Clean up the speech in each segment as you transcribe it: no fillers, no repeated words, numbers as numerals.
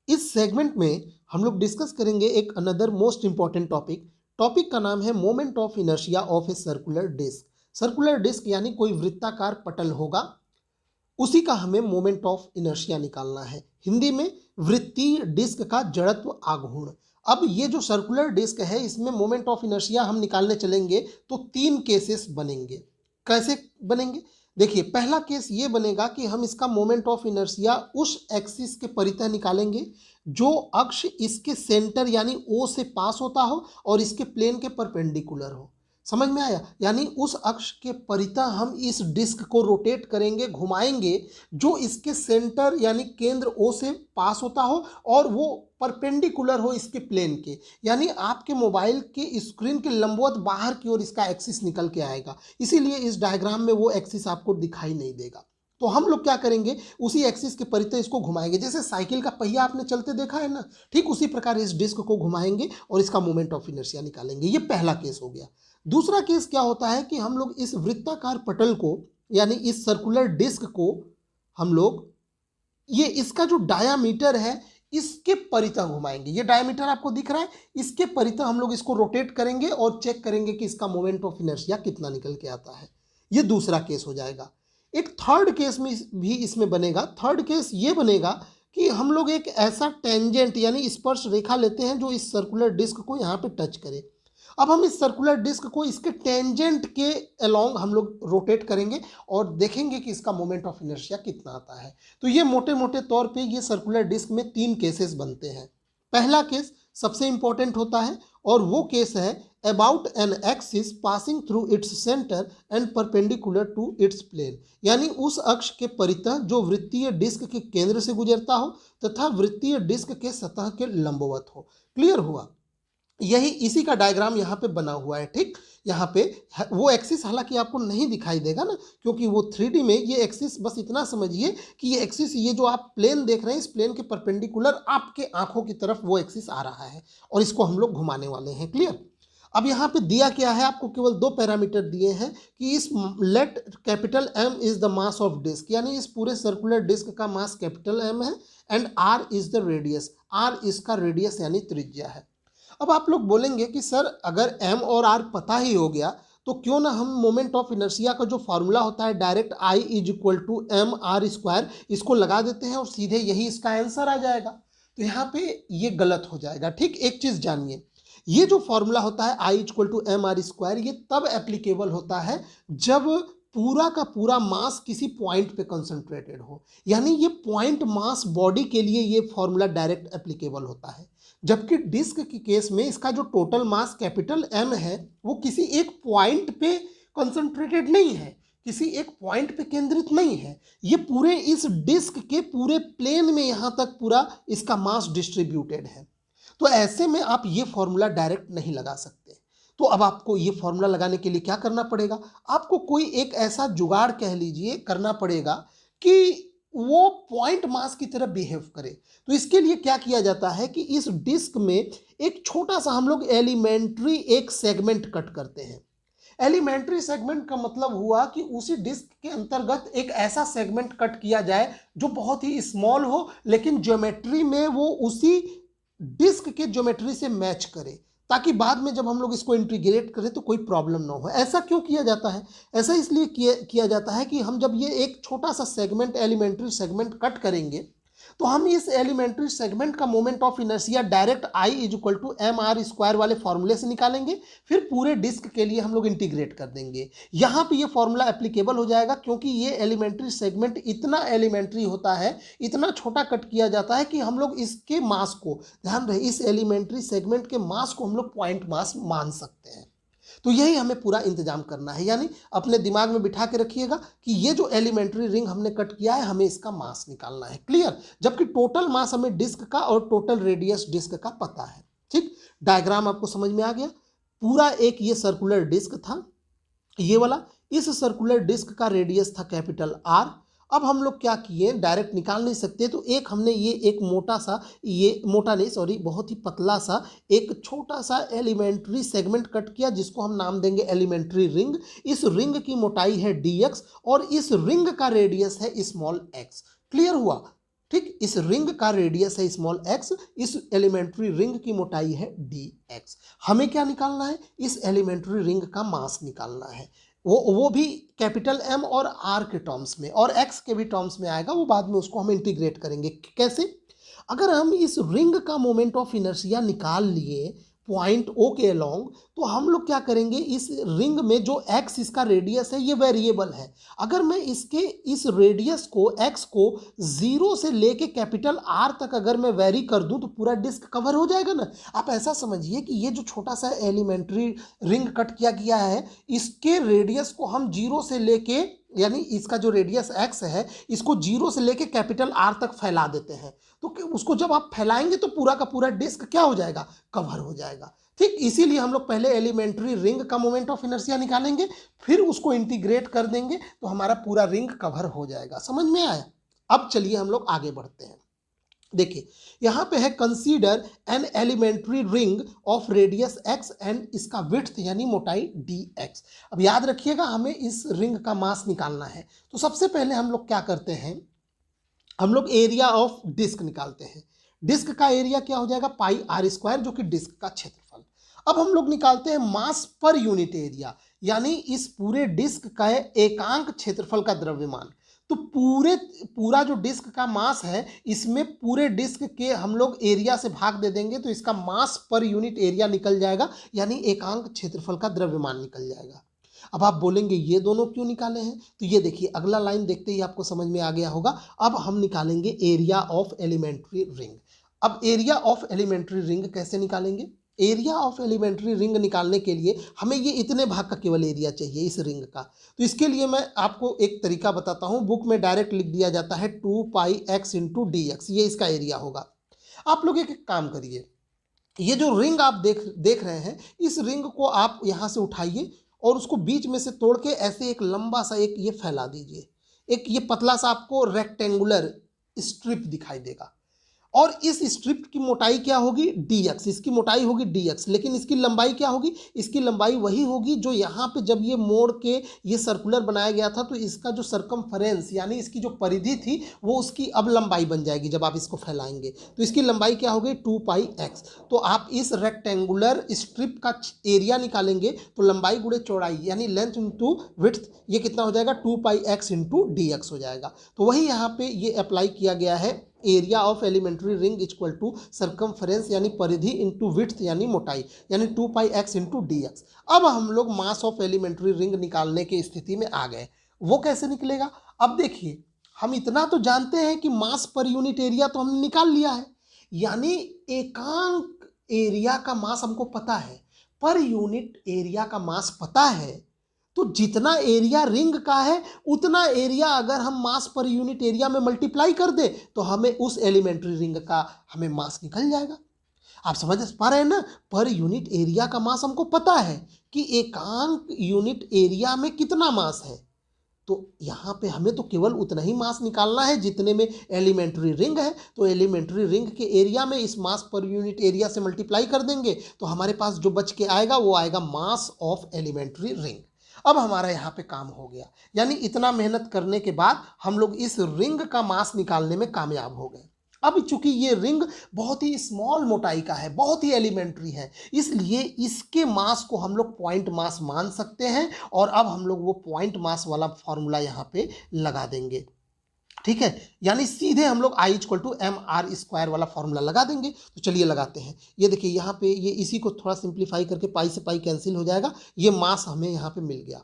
इस सेगमेंट में हम लोग डिस्कस करेंगे एक अनदर मोस्ट इंपॉर्टेंट टॉपिक का नाम है moment of inertia of a circular disc. Circular disc यानी कोई वृत्ताकार पटल होगा, उसी का हमें मोमेंट ऑफ इनर्शिया निकालना है। हिंदी में वृत्तीय डिस्क का जड़त्व आघूर्ण। अब ये जो सर्कुलर डिस्क है इसमें मोमेंट ऑफ इनर्शिया हम निकालने चलेंगे तो 3 केसेस बनेंगे। कैसे बनेंगे? देखिए, पहला केस ये बनेगा कि हम इसका मोमेंट ऑफ इनर्शिया उस एक्सिस के परितः निकालेंगे जो अक्ष इसके सेंटर यानी ओ से पास होता हो और इसके प्लेन के परपेंडिकुलर हो। समझ में आया? यानी उस अक्ष के परितः हम इस डिस्क को रोटेट करेंगे, घुमाएंगे, जो इसके सेंटर यानी केंद्र ओ से पास होता हो और वो परपेंडिकुलर हो इसके प्लेन के, यानी आपके मोबाइल के स्क्रीन के लंबवत बाहर की ओर इसका एक्सिस निकल के आएगा। इसीलिए इस डायग्राम में वो एक्सिस आपको दिखाई नहीं देगा। तो हम लोग क्या करेंगे, उसी एक्सिस के परितः इसको घुमाएंगे। जैसे साइकिल का पहिया आपने चलते देखा है ना, ठीक उसी प्रकार इस डिस्क को घुमाएंगे और इसका मोमेंट ऑफ इनर्शिया निकालेंगे। ये पहला केस हो गया। दूसरा केस क्या होता है कि हम लोग इस वृत्ताकार पटल को यानी इस सर्कुलर डिस्क को हम लोग ये इसका जो डायामीटर है इसके परितः घुमाएंगे। ये डायामीटर आपको दिख रहा है, इसके परितः हम लोग इसको रोटेट करेंगे और चेक करेंगे कि इसका मोमेंट ऑफ इनर्शिया कितना निकल के आता है। ये दूसरा केस हो जाएगा। एक थर्ड केस में भी इसमें बनेगा। थर्ड केस ये बनेगा कि हम लोग एक ऐसा टेंजेंट यानी स्पर्श रेखा लेते हैं जो इस सर्कुलर डिस्क को यहाँ पे टच करे। अब हम इस सर्कुलर डिस्क को इसके टेंजेंट के अलोंग हम लोग रोटेट करेंगे और देखेंगे कि इसका मोमेंट ऑफ इनर्शिया कितना आता है। तो ये मोटे मोटे तौर पे ये सर्कुलर डिस्क में 3 केसेस बनते हैं। पहला केस सबसे इंपॉर्टेंट होता है और वो केस है about an axis passing through its centre and perpendicular to its plane, यानी उस अक्ष के परितः जो वृत्तीय डिस्क के केंद्र से गुजरता हो तथा वृत्तीय डिस्क के सतह के लंबवत हो। क्लियर हुआ? यही इसी का डायग्राम यहाँ पे बना हुआ है। ठीक, यहाँ पे वो एक्सिस हालांकि आपको नहीं दिखाई देगा ना, क्योंकि वो 3D में ये एक्सिस, बस इतना समझिए कि ये एक्सिस, ये जो आप प्लेन देख रहे हैं, इस प्लेन के परपेंडिकुलर आपके आंखों की तरफ वो एक्सिस आ रहा है और इसको हम लोग घुमाने वाले हैं। क्लियर? अब यहाँ पे दिया क्या है, आपको केवल 2 पैरामीटर दिए हैं कि इस let capital M is the mass of disc, यानी इस पूरे सर्कुलर डिस्क का मास कैपिटल M है and R is the radius, R इसका रेडियस यानी त्रिज्या है। अब आप लोग बोलेंगे कि सर अगर M और R पता ही हो गया तो क्यों ना हम मोमेंट ऑफ इनर्शिया का जो फार्मूला होता है direct I is equal to M R square, इसको लगा देते हैं और सीधे यही इसका आंसर आ जाएगा। तो यहाँ पे ये गलत हो जाएगा। ठीक, एक चीज जानिए, ये जो फॉर्मूला होता है I equal to M R square, ये तब एप्लीकेबल होता है जब पूरा का पूरा मास किसी पॉइंट पे कंसंट्रेटेड हो, यानी ये पॉइंट मास बॉडी के लिए ये फॉर्मूला डायरेक्ट एप्लीकेबल होता है। जबकि डिस्क के केस में इसका जो टोटल मास कैपिटल M है वो किसी एक पॉइंट पे कंसंट्रेटेड नहीं है, किसी एक पॉइंट पे केंद्रित नहीं है, ये पूरे इस डिस्क के पूरे प्लेन में यहाँ तक पूरा इसका मास डिस्ट्रीब्यूटेड है। तो ऐसे में आप ये फॉर्मूला डायरेक्ट नहीं लगा सकते। तो अब आपको ये फॉर्मूला लगाने के लिए क्या करना पड़ेगा, आपको कोई एक ऐसा जुगाड़ कह लीजिए करना पड़ेगा कि वो पॉइंट मास की तरह बिहेव करे। तो इसके लिए क्या किया जाता है कि इस डिस्क में एक छोटा सा हम लोग एलिमेंट्री एक सेगमेंट कट करते हैं। एलिमेंट्री सेगमेंट का मतलब हुआ कि उसी डिस्क के अंतर्गत एक ऐसा सेगमेंट कट किया जाए जो बहुत ही स्मॉल हो लेकिन ज्योमेट्री में वो उसी डिस्क के ज्योमेट्री से मैच करे, ताकि बाद में जब हम लोग इसको इंटीग्रेट करें तो कोई प्रॉब्लम ना हो। ऐसा क्यों किया जाता है? ऐसा इसलिए किया जाता है कि हम जब ये एक छोटा सा सेगमेंट एलिमेंट्री सेगमेंट कट करेंगे तो हम इस एलिमेंट्री सेगमेंट का moment of inertia direct I is equal to M R square वाले फॉर्मूले से निकालेंगे, फिर पूरे डिस्क के लिए हम लोग इंटीग्रेट कर देंगे। यहाँ पे ये फॉर्मूला एप्लीकेबल हो जाएगा क्योंकि ये एलिमेंट्री सेगमेंट इतना एलिमेंट्री होता है, इतना छोटा कट किया जाता है कि हम लोग इसके मास को, ध्यान रहे, इस एलिमेंट्री सेगमेंट के मास को हम लोग पॉइंट मास मान सकते हैं। तो यही हमें पूरा इंतजाम करना है, यानी अपने दिमाग में बिठा के रखिएगा कि ये जो एलिमेंट्री रिंग हमने कट किया है हमें इसका मास निकालना है। क्लियर? जबकि टोटल मास हमें डिस्क का और टोटल रेडियस डिस्क का पता है। ठीक, डायग्राम आपको समझ में आ गया। पूरा एक ये सर्कुलर डिस्क था, ये वाला, इस सर्कुलर डिस्क का रेडियस था कैपिटल R। अब हम लोग क्या किए, डायरेक्ट निकाल नहीं सकते तो एक हमने ये एक मोटा सा, ये मोटा नहीं सॉरी बहुत ही पतला सा एक छोटा सा एलिमेंट्री सेगमेंट कट किया जिसको हम नाम देंगे एलिमेंट्री रिंग। इस रिंग की मोटाई है dx और इस रिंग का रेडियस है स्मॉल x। क्लियर हुआ? ठीक, इस रिंग का रेडियस है स्मॉल एक्स, इस एलिमेंट्री रिंग की मोटाई है डी एक्स। हमें क्या निकालना है, इस एलिमेंट्री रिंग का मास निकालना है, वो भी कैपिटल एम और आर के टर्म्स में, और एक्स के भी टर्म्स में आएगा, वो बाद में उसको हम इंटीग्रेट करेंगे। कैसे? अगर हम इस रिंग का मोमेंट ऑफ इनर्शिया निकाल लिए पॉइंट ओ के अलोंग, तो हम लोग क्या करेंगे, इस रिंग में जो एक्स इसका रेडियस है ये वेरिएबल है। अगर मैं इसके इस रेडियस को एक्स को 0 से लेके कैपिटल आर तक अगर मैं वेरी कर दूं तो पूरा डिस्क कवर हो जाएगा ना। आप ऐसा समझिए कि ये जो छोटा सा एलिमेंट्री रिंग कट किया गया है, इसके रेडियस को हम 0 से लेके, यानी इसका जो रेडियस एक्स है इसको 0 से लेके कैपिटल आर तक फैला देते हैं, तो उसको जब आप फैलाएंगे तो पूरा का पूरा डिस्क क्या हो जाएगा, कवर हो जाएगा। ठीक, इसीलिए हम लोग पहले एलिमेंट्री रिंग का मोमेंट ऑफ इनर्शिया निकालेंगे, फिर उसको इंटीग्रेट कर देंगे तो हमारा पूरा रिंग कवर हो जाएगा। समझ में आया? अब चलिए हम लोग आगे बढ़ते हैं। देखिए यहां पे है consider an elementary ring of radius X and इसका विड्थ यानी मोटाई डी एक्स। अब याद रखिएगा हमें इस रिंग का मास निकालना है, तो सबसे पहले हम लोग क्या करते हैं, हम लोग एरिया ऑफ डिस्क निकालते हैं। डिस्क का एरिया क्या हो जाएगा, पाई आर स्क्वायर, जो कि डिस्क का क्षेत्रफल। अब हम लोग निकालते हैं मास पर यूनिट एरिया, यानी इस पूरे डिस्क का एकांक क्षेत्रफल का द्रव्यमान। तो पूरा जो डिस्क का मास है, इसमें पूरे डिस्क के हम लोग एरिया से भाग दे देंगे तो इसका मास पर यूनिट एरिया निकल जाएगा, यानी एकांक क्षेत्रफल का द्रव्यमान निकल जाएगा। अब आप बोलेंगे ये दोनों क्यों निकाले हैं, तो ये देखिए अगला लाइन देखते ही आपको समझ में आ गया होगा। अब हम निकालेंगे एरिया ऑफ एलिमेंट्री रिंग। अब एरिया ऑफ एलिमेंट्री रिंग कैसे निकालेंगे, एरिया ऑफ एलिमेंट्री रिंग निकालने के लिए हमें ये इतने भाग का केवल एरिया चाहिए इस रिंग का। तो इसके लिए मैं आपको एक तरीका बताता हूँ, बुक में डायरेक्ट लिख दिया जाता है 2πx इंटू डी एक्स, ये इसका एरिया होगा। आप लोग एक काम करिए, ये जो रिंग आप देख रहे हैं, इस रिंग को आप यहाँ से उठाइए और उसको बीच में से तोड़ के ऐसे एक लंबा सा एक ये फैला दीजिए। एक ये पतला सा आपको रेक्टेंगुलर स्ट्रिप दिखाई देगा, और इस स्ट्रिप की मोटाई क्या होगी, dx, इसकी मोटाई होगी dx, लेकिन इसकी लंबाई क्या होगी, इसकी लंबाई वही होगी जो यहाँ पे जब ये मोड़ के ये सर्कुलर बनाया गया था, तो इसका जो सरकमफेरेंस यानी इसकी जो परिधि थी वो उसकी अब लंबाई बन जाएगी जब आप इसको फैलाएंगे। तो इसकी लंबाई क्या होगी 2πx। तो आप इस रेक्टेंगुलर स्ट्रिप का एरिया निकालेंगे तो लंबाई गुणे चौड़ाई यानी लेंथ इंटू विड्थ, ये कितना हो जाएगा 2πx इंटू dx हो जाएगा। तो वही यहाँ पे ये अप्लाई किया गया है, area of elementary ring equal to circumference यानी परिधि इंटू विड्थ यानी मोटाई, यानी 2πx इंटू dx। अब हम लोग मास ऑफ एलिमेंट्री रिंग निकालने की स्थिति में आ गए। वो कैसे निकलेगा, अब देखिए हम इतना तो जानते हैं कि मास पर यूनिट एरिया तो हमने निकाल लिया है, यानी एकांक एरिया का मास हमको पता है, पर यूनिट एरिया का मास पता है, तो जितना एरिया रिंग का है उतना एरिया अगर हम मास पर यूनिट एरिया में मल्टीप्लाई कर दे तो हमें उस एलिमेंट्री रिंग का हमें मास निकल जाएगा। आप समझ पा रहे हैं ना, पर यूनिट एरिया का मास हमको पता है कि एकांक यूनिट एरिया में कितना मास है, तो यहाँ पे हमें तो केवल उतना ही मास निकालना है जितने में एलिमेंट्री रिंग है। तो एलिमेंट्री रिंग के एरिया में इस मास पर यूनिट एरिया से मल्टीप्लाई कर देंगे तो हमारे पास जो बच के आएगा वो आएगा मास ऑफ एलिमेंट्री रिंग। अब हमारा यहाँ पे काम हो गया, यानी इतना मेहनत करने के बाद हम लोग इस रिंग का मास निकालने में कामयाब हो गए। अब चूंकि ये रिंग बहुत ही स्मॉल मोटाई का है, बहुत ही एलिमेंट्री है, इसलिए इसके मास को हम लोग पॉइंट मास मान सकते हैं, और अब हम लोग वो पॉइंट मास वाला फॉर्मूला यहाँ पे लगा देंगे। ठीक है, यानी सीधे हम लोग I इक्वल टू mr² वाला फॉर्मूला लगा देंगे। तो चलिए लगाते हैं। ये देखिए यहाँ पे ये इसी को थोड़ा सिंप्लीफाई करके पाई से पाई कैंसिल हो जाएगा, ये मास हमें यहाँ पे मिल गया।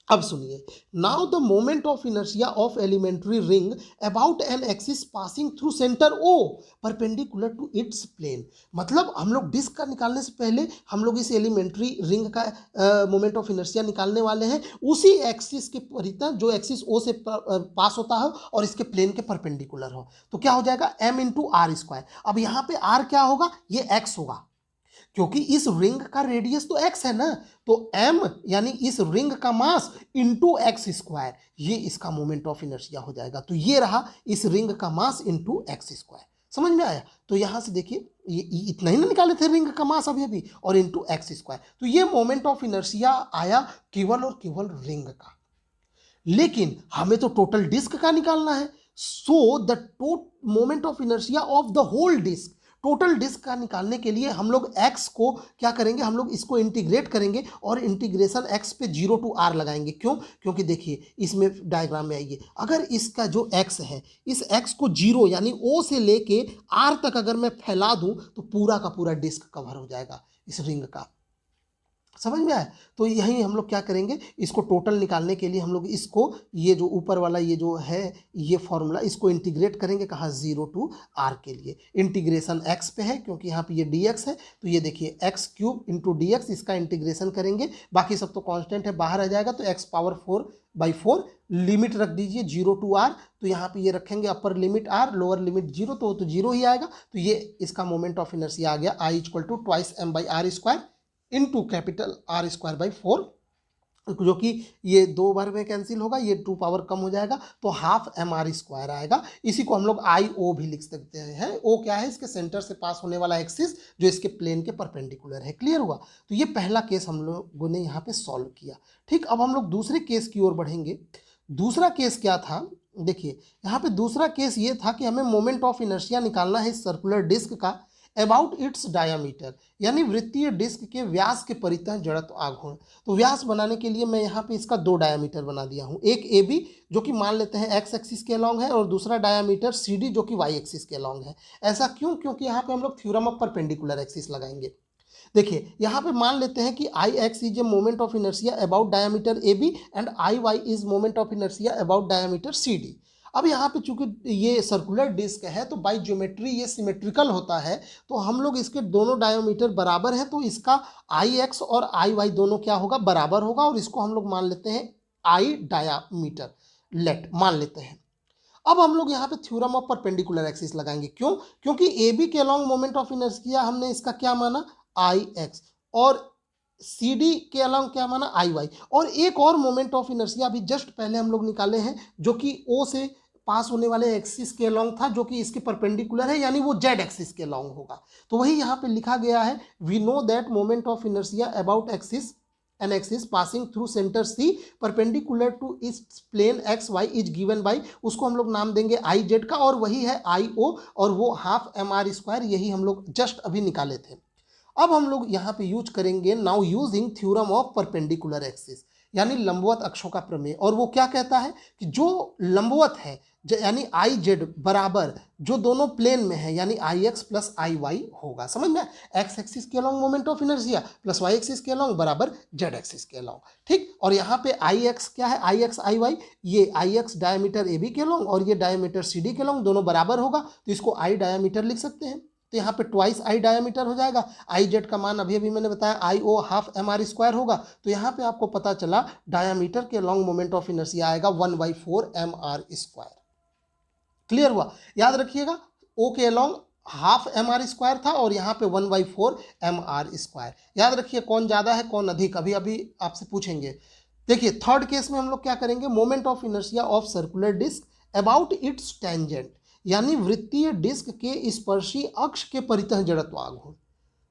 अब सुनिए, now the moment of inertia of elementary ring about an axis passing through centre O perpendicular to its plane. मतलब हम लोग डिस्क का निकालने से पहले हम लोग इस एलिमेंट्री रिंग का मोमेंट ऑफ इनर्शिया निकालने वाले हैं उसी एक्सिस के परितः जो एक्सिस O से पास होता है और इसके प्लेन के परपेंडिकुलर हो। तो क्या हो जाएगा m इंटू आर स्क्वायर। अब यहाँ पे r क्या होगा, ये x होगा, क्योंकि इस रिंग का रेडियस तो x है ना, तो m यानी इस रिंग का मास इंटू एक्स स्क्वायर, ये इसका मोमेंट ऑफ इनर्शिया हो जाएगा। तो ये रहा इस रिंग का मास इंटू एक्स स्क्वायर। समझ में आया? तो यहां से देखिए ये इतना ही ना निकाले थे रिंग का मास अभी और इंटू एक्स स्क्वायर, तो ये मोमेंट ऑफ इनर्शिया आया केवल और केवल रिंग का। लेकिन हमें तो टोटल डिस्क का निकालना है, so the moment of inertia of the whole disc, total disc का निकालने के लिए हम लोग x को क्या करेंगे, हम लोग इसको इंटीग्रेट करेंगे और इंटीग्रेशन x पे 0 to r लगाएंगे। क्यों? क्योंकि देखिए इसमें डायग्राम में आइए, अगर इसका जो x है, इस x को 0 यानी O से लेके r तक अगर मैं फैला दूं तो पूरा का पूरा डिस्क कवर हो जाएगा इस रिंग का। समझ में आया? तो यही हम लोग क्या करेंगे, इसको टोटल निकालने के लिए हम लोग इसको, ये जो ऊपर वाला ये जो है ये फॉर्मूला, इसको इंटीग्रेट करेंगे कहाँ, 0 to r के लिए। इंटीग्रेशन x पे है क्योंकि यहाँ पे ये dx है, तो ये देखिए x क्यूब इंटू dx, इसका इंटीग्रेशन करेंगे, बाकी सब तो कांस्टेंट है, बाहर आ जाएगा तो x पावर 4/4, लिमिट रख दीजिए 0 to r, तो यहाँ पे ये रखेंगे upper limit r, lower limit 0, तो 0 ही आएगा। तो ये इसका मोमेंट ऑफ इनर्शिया आ गया I equal to twice m/r² into capital r²/4, जो कि ये 2 बार में कैंसिल होगा, ये 2 पावर कम हो जाएगा तो हाफ mr² आएगा। इसी को हम लोग IO भी लिख सकते हैं। O क्या है, इसके सेंटर से पास होने वाला एक्सिस जो इसके प्लेन के परपेंडिकुलर है। क्लियर हुआ? तो ये पहला केस हम लोगों ने यहाँ पे सॉल्व किया। ठीक, अब हम लोग दूसरे केस की ओर बढ़ेंगे। दूसरा केस क्या था, देखिए यहाँ पे दूसरा केस ये था कि हमें मोमेंट ऑफ इनर्शिया निकालना है इस सर्कुलर डिस्क का अबाउट इट्स डायामीटर, यानी वृत्तीय डिस्क के व्यास के परितः जड़त्व आघूर्ण। तो व्यास बनाने के लिए मैं यहाँ पे इसका 2 डायामीटर बना दिया हूँ, एक AB जो कि मान लेते हैं x एक्सिस के अलॉन्ग है, और दूसरा डायामीटर CD जो कि y एक्सिस के अलॉन्ग है। ऐसा क्यों? क्योंकि यहाँ पे हम लोग थ्योरम ऑफ परपेंडिकुलर एक्सिस लगाएंगे। देखिए यहाँ पे मान लेते हैं कि IX is a moment of inertia about diameter AB and IY is moment of inertia about diameter CD। अब यहाँ पे चूंकि ये सर्कुलर डिस्क है तो बाई ज्योमेट्री ये सिमेट्रिकल होता है, तो हम लोग इसके दोनों डायमीटर बराबर है, तो इसका IX और IY दोनों क्या होगा, बराबर होगा, और इसको हम लोग मान लेते हैं I डायामीटर लेट मान लेते हैं। अब हम लोग यहाँ पे थ्योरम ऑफ परपेंडिकुलर एक्सिस लगाएंगे। क्यों? क्योंकि AB के अलॉन्ग मोमेंट ऑफ इनर्शिया हमने इसका क्या माना, IX, और CD के अलॉन्ग क्या माना, IY, और एक और मोमेंट ऑफ इनर्शिया अभी जस्ट पहले हम लोग निकाले हैं जो कि O से पास होने वाले एक्सिस के अलॉन्ग था, जो कि इसके परपेंडिकुलर है, यानी वो Z एक्सिस के अलॉन्ग होगा। तो वही यहाँ पे लिखा गया है, we know that moment of inertia about axis an axis passing through center C perpendicular to its plane XY is given by, उसको हम लोग नाम देंगे IZ का, और वही है IO, और वो हाफ mr², यही हम लोग जस्ट अभी निकाले थे। अब हम लोग यहाँ पे यूज करेंगे now using theorem of perpendicular axis, यानी लंबवत अक्षों का प्रमेय, और वो क्या कहता है कि जो लंबवत है यानी IZ बराबर जो दोनों प्लेन में है, यानी IX प्लस IY होगा। समझ में? X एक्सिस के along moment of inertia plus Y axis के अलॉन्ग बराबर Z एक्सिस के अलॉन्ग। ठीक, और यहाँ पे IX क्या है, IX IY, ये IX डायमीटर AB के अलॉन्ग और ये डायमीटर CD के अलॉन्ग, दोनों बराबर होगा, तो इसको I डायमीटर लिख सकते हैं। तो यहाँ पे ट्वाइस I डायमीटर हो जाएगा। IZ का मान अभी अभी मैंने बताया IO हाफ mr² होगा, तो यहाँ पे आपको पता चला डायमीटर के लॉन्ग मोमेंट ऑफ इनर्शिया आएगा 1/4 mr²। क्लियर हुआ? याद रखिएगा O के अलॉन्ग हाफ mr² था और यहाँ पे 1/4 mr²। याद रखिए कौन ज़्यादा है कौन अधिक, अभी अभी आपसे पूछेंगे। देखिए थर्ड केस में हम लोग क्या करेंगे, moment of inertia of circular disc about its tangent, यानी वृत्तीय डिस्क के स्पर्शी अक्ष के परितः जड़त्व आघूर्ण।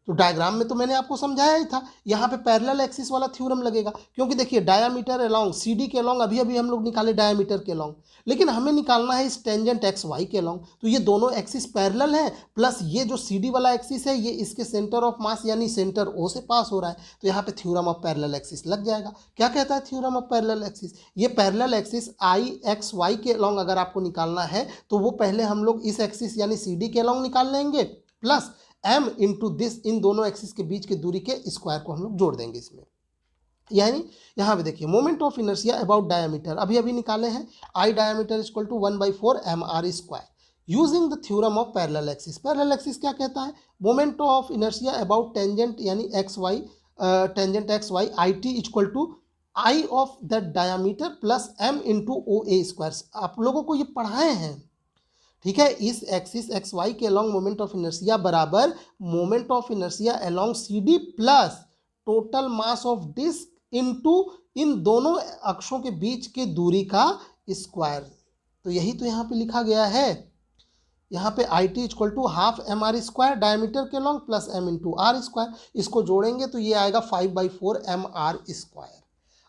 तो डायग्राम में तो मैंने आपको समझाया ही था, यहाँ पे पैरेलल एक्सिस वाला थ्योरम लगेगा, क्योंकि देखिए डायमीटर अलॉन्ग CD के अलॉन्ग अभी अभी हम लोग निकाले डायमीटर के अलॉन्ग, लेकिन हमें निकालना है इस टेंजेंट XY के अलॉन्ग। तो ये दोनों एक्सिस पैरेलल है, प्लस ये जो CD वाला एक्सिस है ये इसके सेंटर ऑफ मास यानी सेंटर O से पास हो रहा है, तो यहाँ पे थ्योरम ऑफ पैरेलल एक्सिस लग जाएगा। क्या कहता है थ्योरम ऑफ पैरेलल एक्सिस, ये पैरेलल एक्सिस IXY के अलॉन्ग अगर आपको निकालना है तो वो पहले हम लोग इस एक्सिस यानी CD के अलॉन्ग निकाल लेंगे, प्लस m इंटू दिस, इन दोनों एक्सिस के बीच की दूरी के स्क्वायर को हम लोग जोड़ देंगे इसमें। यानी यहाँ पे देखिए moment of inertia about diameter अभी अभी निकाले हैं, I diameter equal to 1/4 mr²। Using the theorem of parallel axis, parallel axis क्या कहता है, moment of inertia about tangent यानी XY, tangent XY IT equal to I of the diameter plus m into OA²। आप लोगों को ये पढ़ाए हैं, ठीक है। इस एक्सिस XY के अलॉन्ग मोमेंट ऑफ इनर्शिया बराबर moment of inertia along CD plus total mass of disc into इन दोनों अक्षों के बीच के दूरी का स्क्वायर। तो यही तो यहाँ पे लिखा गया है, यहाँ पे IT equal to half mr² diameter के along plus m into r², इसको जोड़ेंगे तो ये आएगा 5/4 mr²।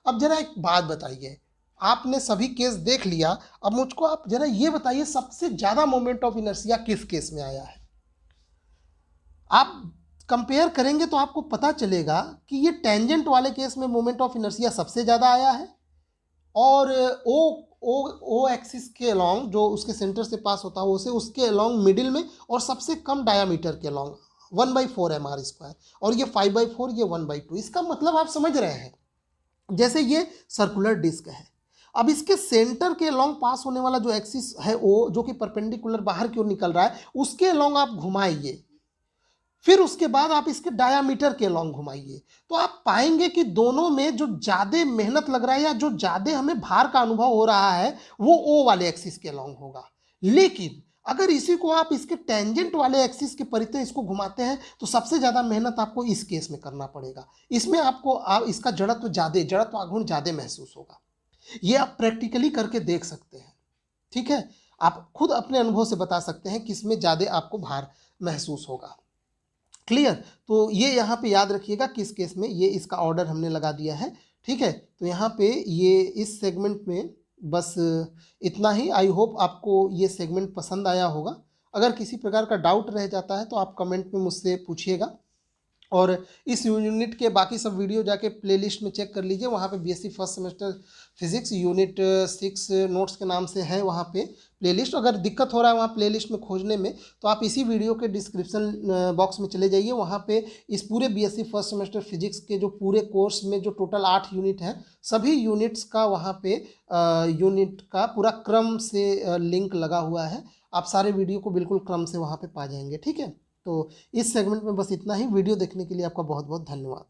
अब जरा एक बात बताइए, आपने सभी केस देख लिया। अब मुझको आप जरा ये बताइए सबसे ज़्यादा मोमेंट ऑफ इनर्शिया किस केस में आया है। आप कंपेयर करेंगे तो आपको पता चलेगा कि ये टेंजेंट वाले केस में मोमेंट ऑफ इनर्शिया सबसे ज़्यादा आया है, और ओ ओ ओ एक्सिस के अलोंग जो उसके सेंटर से पास होता है उसे उसके अलोंग मिडिल में, और सबसे कम डायामीटर के अलोंग 1/4 mr², और ये 5/4, ये 1/2। इसका मतलब आप समझ रहे हैं, जैसे ये सर्कुलर डिस्क है, अब इसके सेंटर के अलोंग पास होने वाला जो एक्सिस है ओ, जो कि परपेंडिकुलर बाहर की ओर निकल रहा है, उसके अलोंग आप घुमाइए, फिर उसके बाद आप इसके डायामीटर के अलोंग घुमाइए, तो आप पाएंगे कि दोनों में जो ज्यादा मेहनत लग रहा है या जो ज्यादा हमें भार का अनुभव हो रहा है वो ओ वाले एक्सिस के अलोंग होगा। लेकिन अगर इसी को आप इसके टेंजेंट वाले एक्सिस के परितः इसको घुमाते हैं तो सबसे ज्यादा मेहनत आपको इस केस में करना पड़ेगा। इसमें आपको इसका जड़त्व आघूर्ण ज्यादा महसूस होगा। ये आप प्रैक्टिकली करके देख सकते हैं, ठीक है। आप खुद अपने अनुभव से बता सकते हैं किसमें ज्यादा आपको भार महसूस होगा। क्लियर। तो ये यहाँ पे याद रखिएगा किस केस में, ये इसका ऑर्डर हमने लगा दिया है, ठीक है। तो यहाँ पे ये इस सेगमेंट में बस इतना ही। आई होप आपको ये सेगमेंट पसंद आया होगा। अगर किसी प्रकार का डाउट रह जाता है तो आप कमेंट में मुझसे पूछिएगा, और इस यूनिट के बाकी सब वीडियो जाके प्लेलिस्ट में चेक कर लीजिए। वहाँ पे BSc first semester physics unit 6 notes के नाम से है वहाँ पे प्लेलिस्ट। अगर दिक्कत हो रहा है वहाँ प्लेलिस्ट में खोजने में तो आप इसी वीडियो के डिस्क्रिप्शन बॉक्स में चले जाइए। वहाँ पे इस पूरे बीएससी फर्स्ट सेमेस्टर फिजिक्स के जो पूरे कोर्स में जो टोटल 8 यूनिट हैं, सभी यूनिट्स का वहाँ पे यूनिट का पूरा क्रम से लिंक लगा हुआ है। आप सारे वीडियो को बिल्कुल क्रम से वहाँ पे पा जाएंगे, ठीक है। तो इस सेगमेंट में बस इतना ही। वीडियो देखने के लिए आपका बहुत बहुत धन्यवाद।